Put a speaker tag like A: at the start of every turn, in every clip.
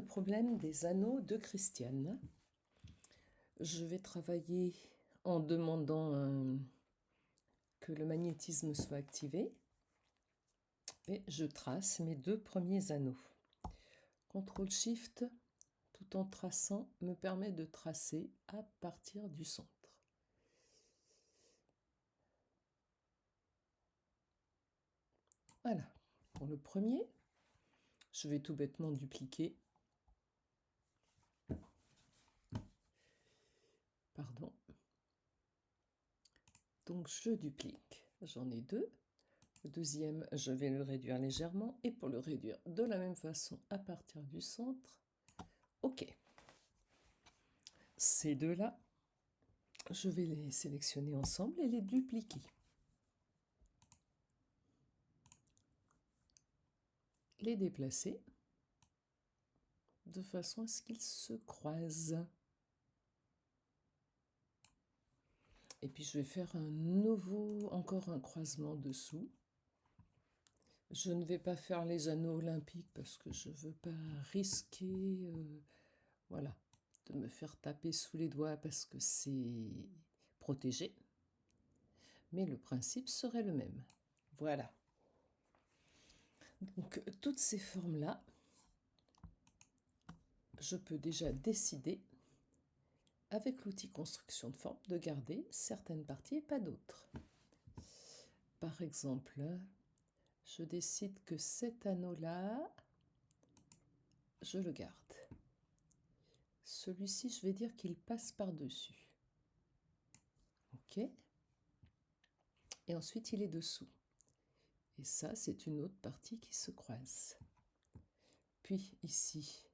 A: le problème des anneaux de Christiane. Je vais travailler en demandant que le magnétisme soit activé. Et je trace mes 2 premiers anneaux. CTRL-SHIFT, tout en traçant, me permet de tracer à partir du centre. Voilà, pour le premier, je vais tout bêtement dupliquer. Pardon. Donc je duplique, j'en ai 2. Le deuxième, je vais le réduire légèrement. Et pour le réduire de la même façon à partir du centre, OK. Ces deux-là, je vais les sélectionner ensemble et les dupliquer. Les déplacer de façon à ce qu'ils se croisent. Et puis je vais faire encore un croisement dessous. Je ne vais pas faire les anneaux olympiques parce que je ne veux pas risquer voilà, de me faire taper sous les doigts parce que c'est protégé. Mais le principe serait le même. Voilà. Donc toutes ces formes-là, je peux déjà décider avec l'outil construction de forme de garder certaines parties et pas d'autres. Par exemple, je décide que cet anneau-là, je le garde. Celui-ci, je vais dire qu'il passe par-dessus. OK. Et ensuite, il est dessous. Et ça, c'est une autre partie qui se croise. Puis ici,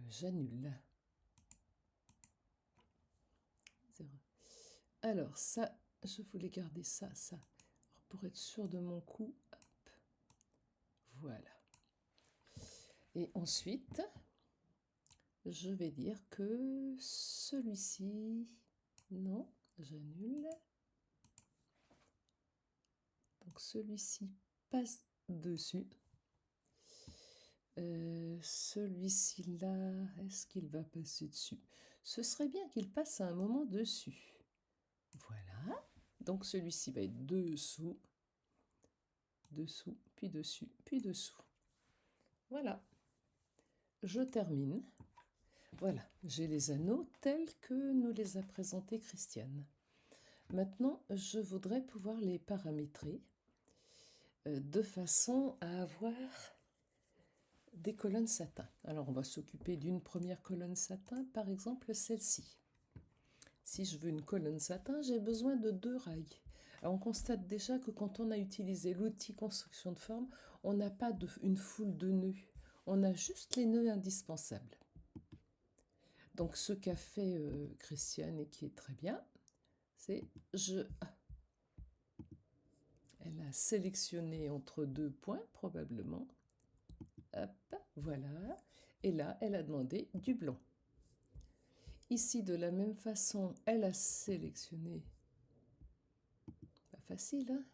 A: j'annule. Alors ça, je voulais garder ça. Alors, pour être sûr de mon coup, hop, voilà. Et ensuite, je vais dire que celui-ci, non, j'annule. Donc celui-ci passe dessus. Celui-ci là, est-ce qu'il va passer dessus? Ce serait bien qu'il passe à un moment dessus. Voilà. Donc celui-ci va être dessous, dessous, puis dessus, puis dessous. Voilà. Je termine. Voilà, j'ai les anneaux tels que nous les a présentés Christiane. Maintenant, je voudrais pouvoir les paramétrer de façon à avoir des colonnes satin. Alors, on va s'occuper d'une première colonne satin, par exemple celle-ci. Si je veux une colonne satin, j'ai besoin de 2 rails. Alors, on constate déjà que quand on a utilisé l'outil construction de forme, on n'a pas une foule de nœuds. On a juste les nœuds indispensables. Donc, ce qu'a fait Christiane et qui est très bien, c'est elle a sélectionné entre 2 points, probablement. Hop, voilà. Et là, elle a demandé du blanc. Ici, de la même façon, elle a sélectionné, pas facile, hein,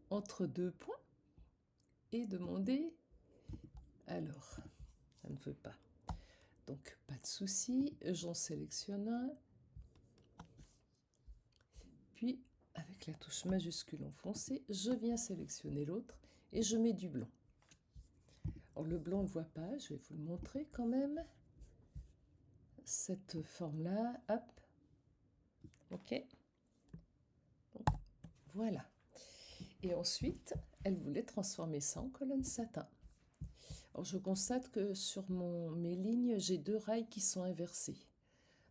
A: entre 2 points et demandé, alors, ça ne veut pas. Donc, pas de souci, j'en sélectionne un. Puis, avec la touche majuscule enfoncée, je viens sélectionner l'autre et je mets du blanc. Alors, le blanc, on ne le voit pas, je vais vous le montrer quand même. Cette forme-là, hop, ok. Donc, voilà. Et ensuite, elle voulait transformer ça en colonne satin. Alors, je constate que sur mes lignes, j'ai 2 rails qui sont inversés.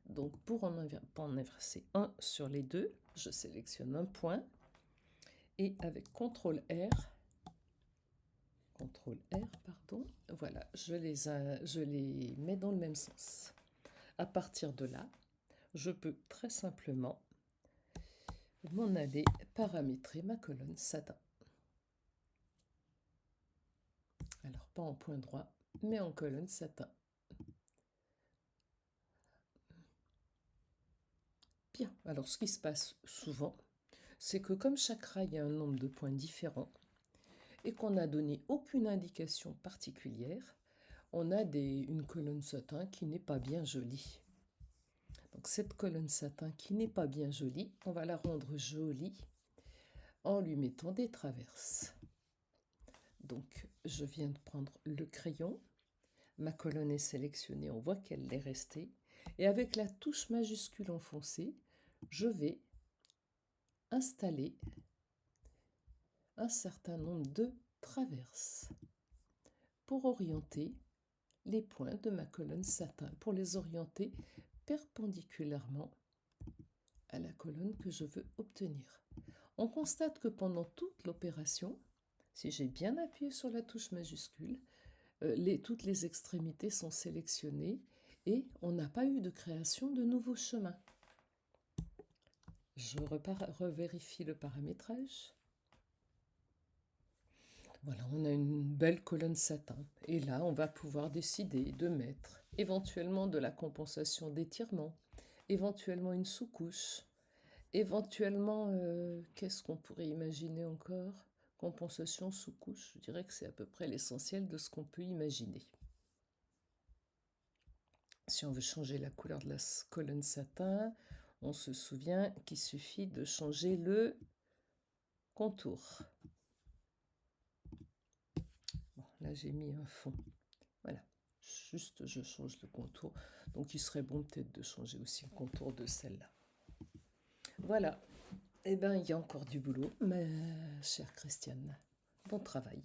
A: Donc, pour en inverser un sur les 2, je sélectionne un point et avec CTRL-R, voilà, je les mets dans le même sens. À partir de là, je peux très simplement m'en aller paramétrer ma colonne satin. Alors, pas en point droit, mais en colonne satin. Bien, alors ce qui se passe souvent, c'est que comme chaque rail a un nombre de points différents et qu'on n'a donné aucune indication particulière, on a une colonne satin qui n'est pas bien jolie. Donc cette colonne satin qui n'est pas bien jolie, on va la rendre jolie en lui mettant des traverses. Donc je viens de prendre le crayon, ma colonne est sélectionnée, on voit qu'elle est restée, et avec la touche majuscule enfoncée, je vais installer un certain nombre de traverses pour orienter les points de ma colonne satin, pour les orienter perpendiculairement à la colonne que je veux obtenir. On constate que pendant toute l'opération, si j'ai bien appuyé sur la touche majuscule, toutes les extrémités sont sélectionnées et on n'a pas eu de création de nouveaux chemins. Je revérifie le paramétrage. Voilà, on a une belle colonne satin. Et là, on va pouvoir décider de mettre éventuellement de la compensation d'étirement, éventuellement une sous-couche, éventuellement, qu'est-ce qu'on pourrait imaginer encore? Compensation sous-couche, je dirais que c'est à peu près l'essentiel de ce qu'on peut imaginer. Si on veut changer la couleur de la colonne satin, on se souvient qu'il suffit de changer le contour. Bon, là j'ai mis un fond. Voilà, juste je change le contour. Donc il serait bon peut-être de changer aussi le contour de celle-là. Voilà. Eh bien, il y a encore du boulot, ma chère Christiane. Bon travail.